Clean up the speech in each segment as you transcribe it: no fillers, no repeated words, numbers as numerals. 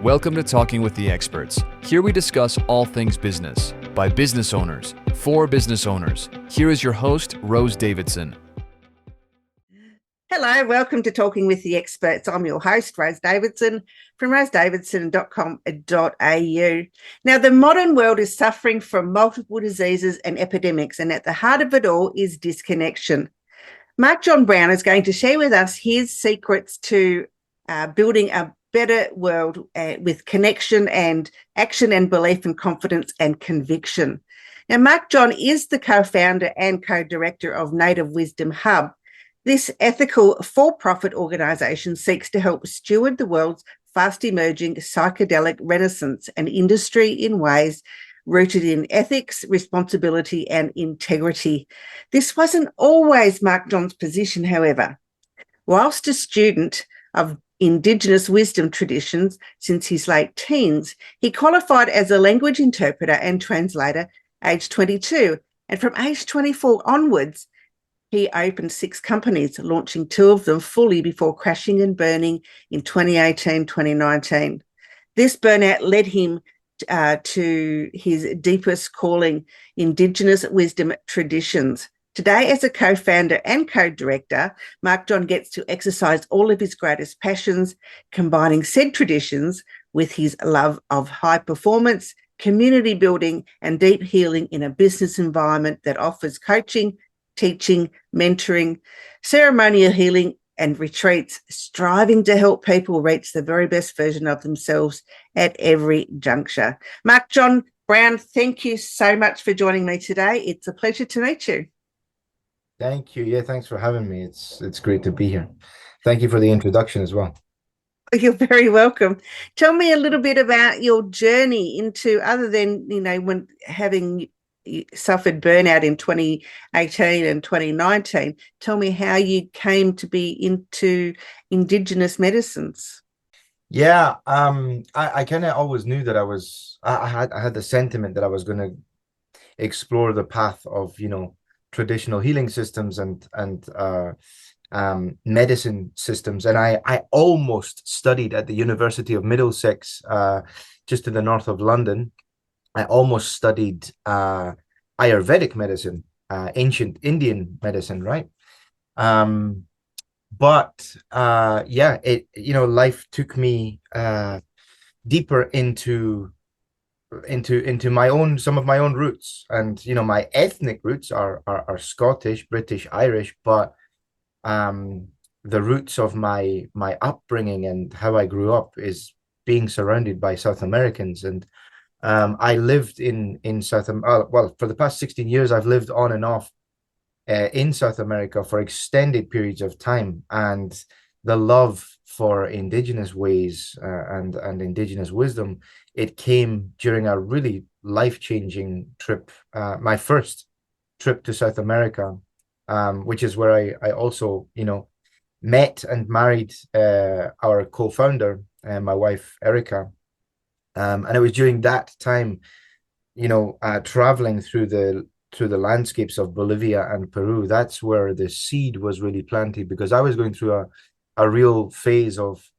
Welcome to Talking with the Experts. Here we discuss all things business, by business owners, for business owners. Here is your host, Rose Davidson. Hello, welcome to Talking with the Experts. I'm your host, Rose Davidson, from rosedavidson.com.au. Now, the modern world is suffering from multiple diseases and epidemics, and at the heart of it all is disconnection. Marc-John Brown is going to share with us his secrets to building a better world with connection and action and belief and confidence and conviction. Now, Marc-John is the co-founder and co-director of Native Wisdom Hub. This ethical for-profit organisation seeks to help steward the world's fast-emerging psychedelic renaissance and industry in ways rooted in ethics, responsibility and integrity. This wasn't always Marc-John's position, however. Whilst a student of Indigenous wisdom traditions since his late teens, he qualified as a language interpreter and translator aged 22, and from age 24 onwards, he opened 6 companies, launching 2 of them fully before crashing and burning in 2018, 2019. This burnout led him to his deepest calling, Indigenous wisdom traditions. Today, as a co-founder and co-director, Marc-John gets to exercise all of his greatest passions, combining said traditions with his love of high performance, community building, and deep healing in a business environment that offers coaching, teaching, mentoring, ceremonial healing, and retreats, striving to help people reach the very best version of themselves at every juncture. Marc-John Brown, thank you so much for joining me today. It's a pleasure to meet you. Thank you. Yeah, thanks for having me. It's great to be here. Thank you for the introduction as well. You're very welcome. Tell me a little bit about your journey into, other than, when having suffered burnout in 2018 and 2019. Tell me how you came to be into Indigenous medicines. Yeah, I kind of always knew that I had the sentiment that I was going to explore the path of, traditional healing systems and medicine systems. And I almost studied at the University of Middlesex, just in the north of London. I almost studied Ayurvedic medicine, ancient Indian medicine, right? But life took me deeper into some of my own roots, and my ethnic roots are Scottish, British, Irish, but the roots of my upbringing and how I grew up is being surrounded by South Americans. And I lived in South America. Well, for the past 16 years, I've lived on and off in South America for extended periods of time, and the love for Indigenous ways and Indigenous wisdom, it came during a really life-changing trip, my first trip to South America, which is where I also, met and married our co-founder, my wife, Erica. And it was during that time, traveling through the landscapes of Bolivia and Peru, that's where the seed was really planted, because I was going through a real phase of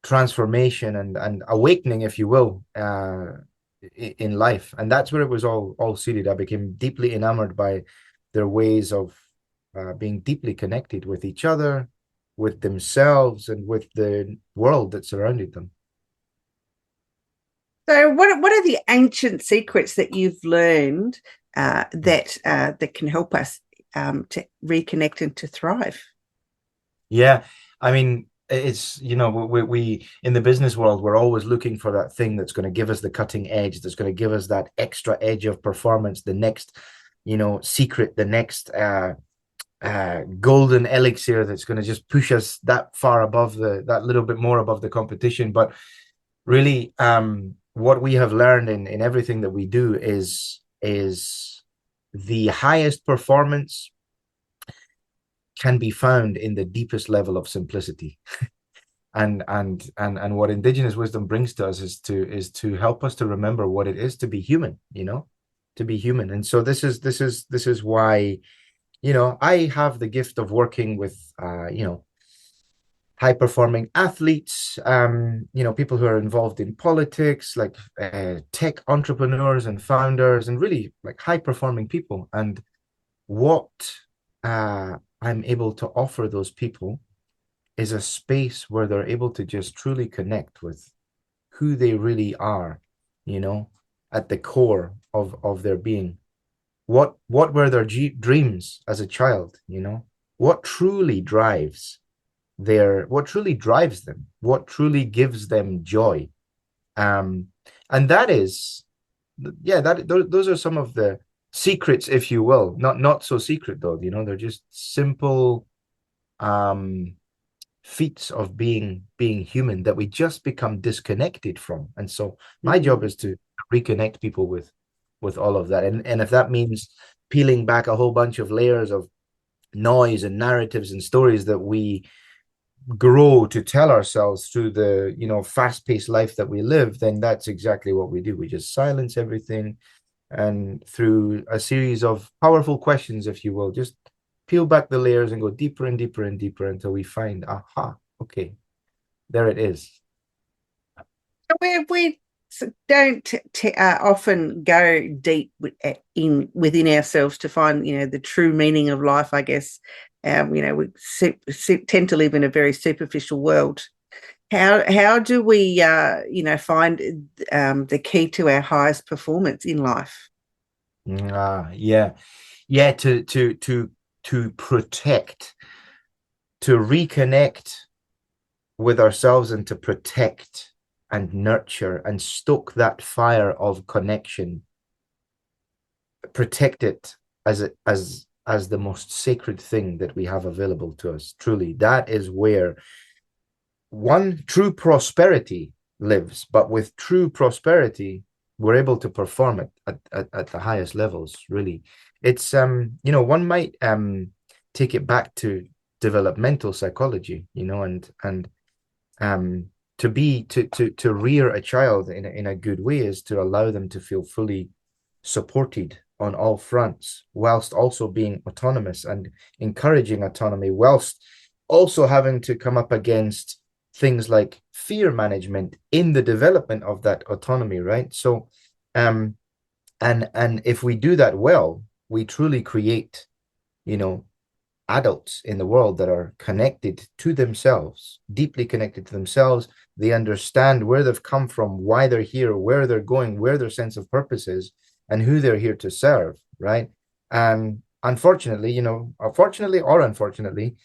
transformation and awakening, if you will, in life. And that's where it was all seeded. I became deeply enamored by their ways of being deeply connected with each other, with themselves, and with the world that surrounded them. So what are the ancient secrets that you've learned that can help us to reconnect and to thrive? Yeah, I mean, it's, we in the business world, we're always looking for that thing that's going to give us the cutting edge, that's going to give us that extra edge of performance, the next, secret, the next golden elixir that's going to just push us that far above that little bit more above the competition. But really, what we have learned in everything that we do is the highest performance can be found in the deepest level of simplicity. and what Indigenous wisdom brings to us is to help us to remember what it is to be human, to be human. And so this is why, I have the gift of working with high-performing athletes, people who are involved in politics, like tech entrepreneurs and founders, and really like high-performing people. And what I'm able to offer those people is a space where they're able to just truly connect with who they really are, at the core of their being. What were their dreams as a child, What truly drives what truly drives them, what truly gives them joy. And that is, those are some of the secrets, if you will. Not so secret though, they're just simple feats of being human that we just become disconnected from. And so my job is to reconnect people with all of that. And if that means peeling back a whole bunch of layers of noise and narratives and stories that we grow to tell ourselves through the fast-paced life that we live, then that's exactly what we do. We just silence everything, and through a series of powerful questions, if you will, just peel back the layers and go deeper and deeper and deeper until we find, aha, okay, there it is. We don't often go deep within ourselves to find, the true meaning of life, I guess. We tend to live in a very superficial world. How do we, find the key to our highest performance in life? To protect, to reconnect with ourselves, and to protect and nurture and stoke that fire of connection, protect it as the most sacred thing that we have available to us. Truly, that is where true prosperity lives. But with true prosperity, we're able to perform it at the highest levels. Really, it's one might take it back to developmental psychology, and to rear a child in a good way is to allow them to feel fully supported on all fronts, whilst also being autonomous and encouraging autonomy, whilst also having to come up against things like fear management in the development of that autonomy, right? So, and if we do that well, we truly create, adults in the world that are connected to themselves, deeply connected to themselves. They understand where they've come from, why they're here, where they're going, where their sense of purpose is, and who they're here to serve, right? And unfortunately, fortunately or unfortunately,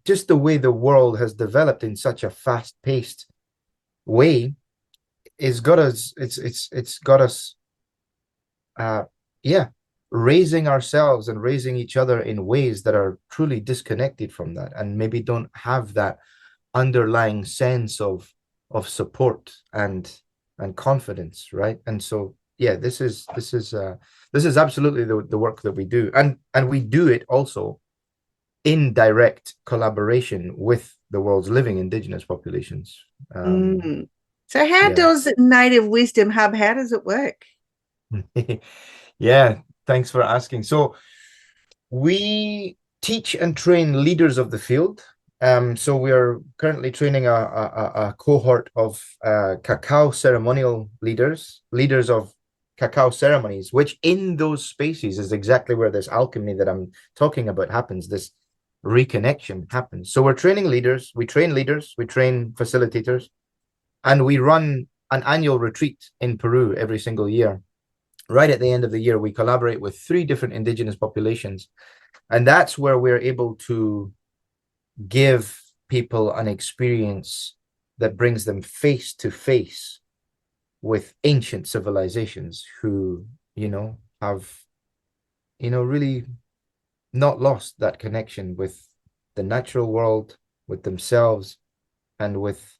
just the way the world has developed in such a fast-paced way it's got us raising ourselves and raising each other in ways that are truly disconnected from that, and maybe don't have that underlying sense of support and confidence, right? And so this is absolutely the work that we do, and we do it also in direct collaboration with the world's living Indigenous populations. So how does Native Wisdom Hub, how does it work? Yeah, thanks for asking. So we teach and train leaders of the field. So we are currently training a cohort of cacao ceremonial leaders of cacao ceremonies, which in those spaces is exactly where this alchemy that I'm talking about happens, this reconnection happens. So we're training leaders, we train facilitators, and we run an annual retreat in Peru every single year. Right at the end of the year, we collaborate with 3 different Indigenous populations. And that's where we're able to give people an experience that brings them face to face with ancient civilizations who, have, really not lost that connection with the natural world, with themselves, and with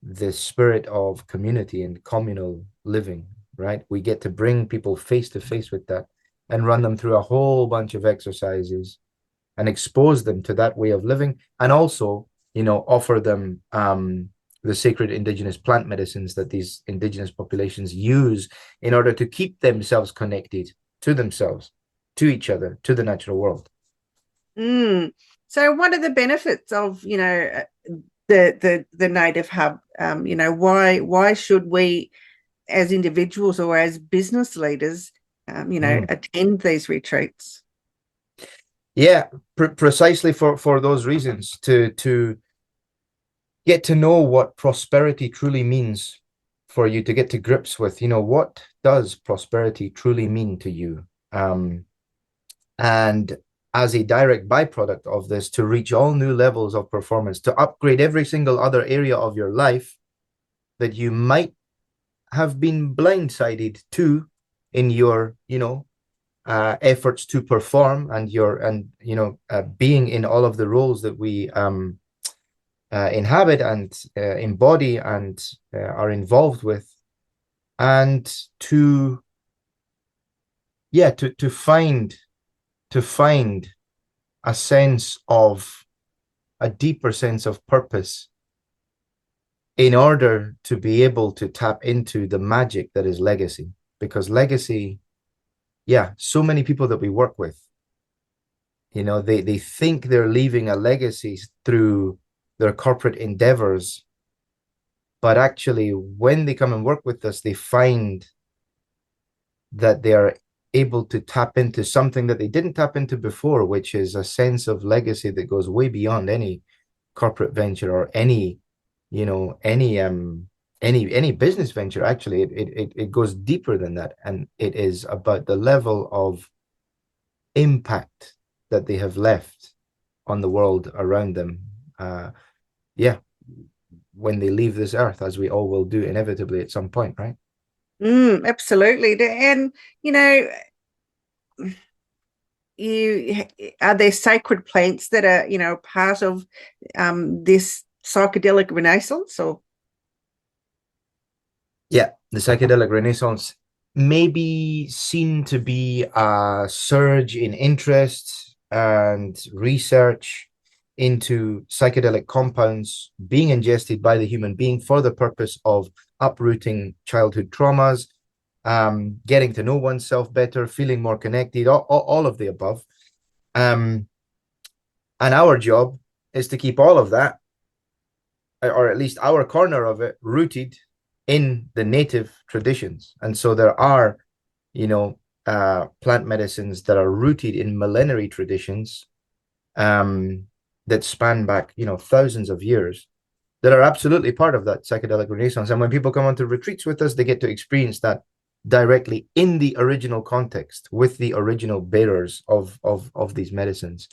the spirit of community and communal living, right? We get to bring people face to face with that and run them through a whole bunch of exercises and expose them to that way of living, and also, offer them the sacred Indigenous plant medicines that these Indigenous populations use in order to keep themselves connected to themselves, to each other, to the natural world. So what are the benefits of, the native hub. Why should we, as individuals or as business leaders, attend these retreats? Yeah, precisely for those reasons, to get to know what prosperity truly means for you, to get to grips with, what does prosperity truly mean to you? And as a direct byproduct of this, to reach all new levels of performance, to upgrade every single other area of your life that you might have been blindsided to in your, efforts to perform, and being in all of the roles that we inhabit and embody and are involved with, and to find a deeper sense of purpose, in order to be able to tap into the magic that is legacy. Because legacy, so many people that we work with, they think they're leaving a legacy through their corporate endeavors, but actually when they come and work with us, they find that they are able to tap into something that they didn't tap into before, which is a sense of legacy that goes way beyond any corporate venture or any business venture. Actually, it goes deeper than that, and it is about the level of impact that they have left on the world around them. When they leave this earth, as we all will do inevitably at some point, right? Absolutely. And are there sacred plants that are part of this psychedelic renaissance? Or the psychedelic renaissance may be seen to be a surge in interest and research into psychedelic compounds being ingested by the human being for the purpose of uprooting childhood traumas, getting to know oneself better, feeling more connected, all of the above. And our job is to keep all of that, or at least our corner of it, rooted in the native traditions. And so there are, plant medicines that are rooted in millenary traditions, that span back, thousands of years, that are absolutely part of that psychedelic renaissance. And when people come onto retreats with us, they get to experience that directly in the original context with the original bearers of these medicines,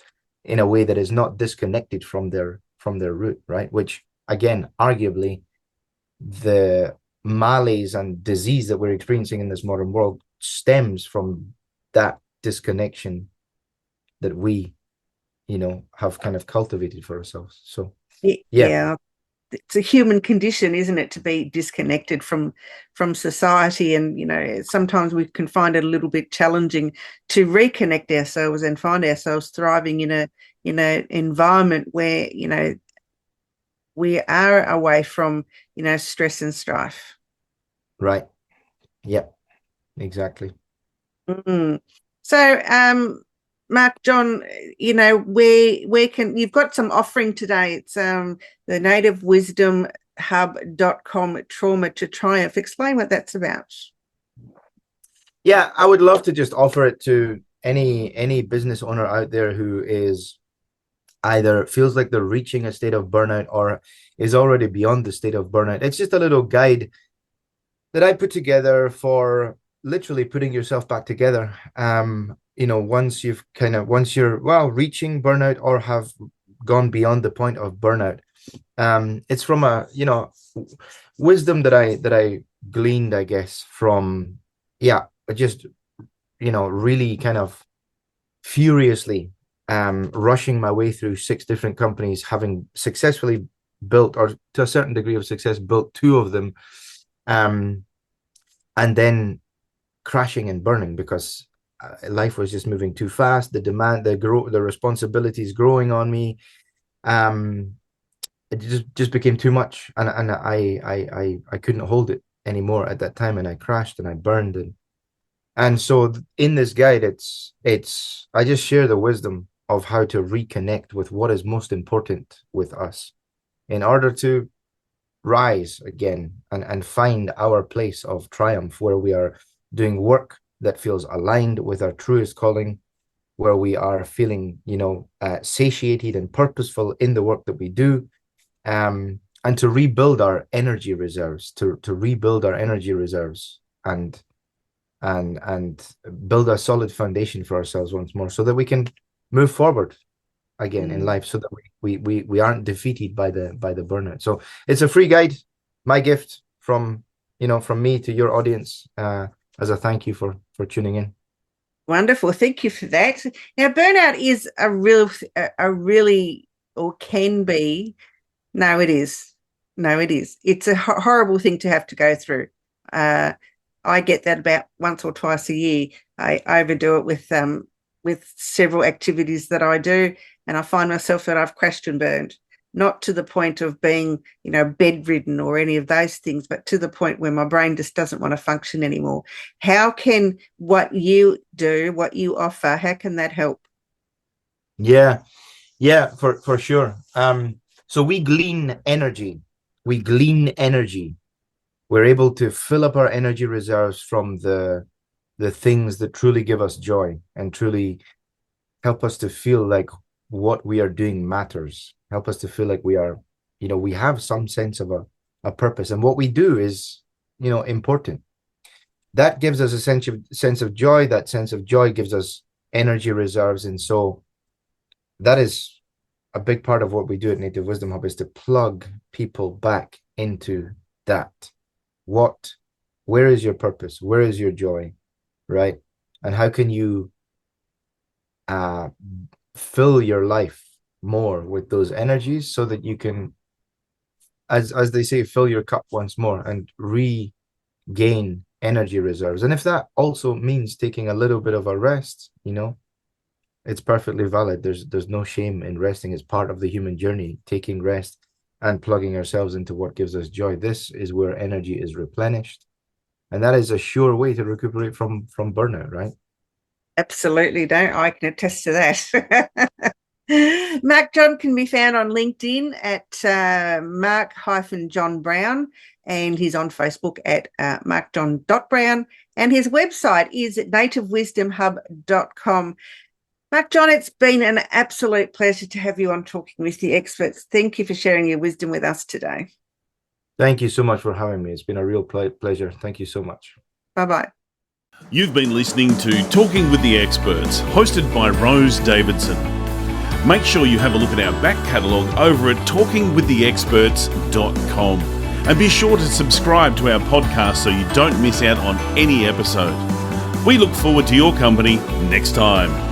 in a way that is not disconnected from their root, right? Which, again, arguably, the malaise and disease that we're experiencing in this modern world stems from that disconnection that we have kind of cultivated for ourselves. So it's a human condition, isn't it, to be disconnected from society, and sometimes we can find it a little bit challenging to reconnect ourselves and find ourselves thriving in a environment where we are away from stress and strife. Right. Yep. Exactly. So Marc-John, where can you've got some offering today? It's the nativewisdomhub.com Trauma to Triumph. Explain what that's about. Yeah, I would love to just offer it to any business owner out there who is either feels like they're reaching a state of burnout or is already beyond the state of burnout. It's just a little guide that I put together for literally putting yourself back together. Once you're reaching burnout or have gone beyond the point of burnout. It's from a wisdom that I gleaned, I guess, from just really kind of furiously rushing my way through 6 different companies, having successfully built, or to a certain degree of success, built 2 of them, and then crashing and burning because life was just moving too fast. The demand, the responsibilities growing on me. It just became too much, and I couldn't hold it anymore at that time, and I crashed and I burned, and so in this guide, it's I just share the wisdom of how to reconnect with what is most important with us, in order to rise again and find our place of triumph, where we are doing work that feels aligned with our truest calling, where we are feeling, satiated and purposeful in the work that we do, and to rebuild our energy reserves, to rebuild our energy reserves and build a solid foundation for ourselves once more, so that we can move forward again in life, so that we aren't defeated by the burnout. So it's a free guide, my gift from me to your audience, as a thank you for tuning in. Wonderful. Thank you for that. Now, burnout is a really, or can be, no, it is. No, it is. It's a horrible thing to have to go through. I get that about once or twice a year. I overdo it with several activities that I do, and I find myself that I've crashed and burned, not to the point of being, bedridden or any of those things, but to the point where my brain just doesn't want to function anymore. How can what you do, what you offer, how can that help? Yeah, for sure. So we glean energy. We're able to fill up our energy reserves from the things that truly give us joy and truly help us to feel like what we are doing matters, help us to feel like we are, we have some sense of a purpose, and what we do is, important. That gives us a sense of joy. That sense of joy gives us energy reserves. And so that is a big part of what we do at Native Wisdom Hub, is to plug people back into that. Where is your purpose? Where is your joy? Right? And how can you fill your life more with those energies, so that you can, as they say, fill your cup once more and regain energy reserves. And if that also means taking a little bit of a rest, it's perfectly valid. There's no shame in resting. It's part of the human journey, taking rest and plugging ourselves into what gives us joy. This is where energy is replenished, and that is a sure way to recuperate from burnout, right? Absolutely. I can attest to that. Marc-John can be found on LinkedIn at Marc-John Brown, and he's on Facebook at marcjohn.brown, and his website is at nativewisdomhub.com. Marc-John, it's been an absolute pleasure to have you on Talking with the Experts. Thank you for sharing your wisdom with us today. Thank you so much for having me. It's been a real pleasure. Thank you so much. Bye-bye. You've been listening to Talking with the Experts, hosted by Rose Davidson. Make sure you have a look at our back catalogue over at talkingwiththeexperts.com, and be sure to subscribe to our podcast so you don't miss out on any episode. We look forward to your company next time.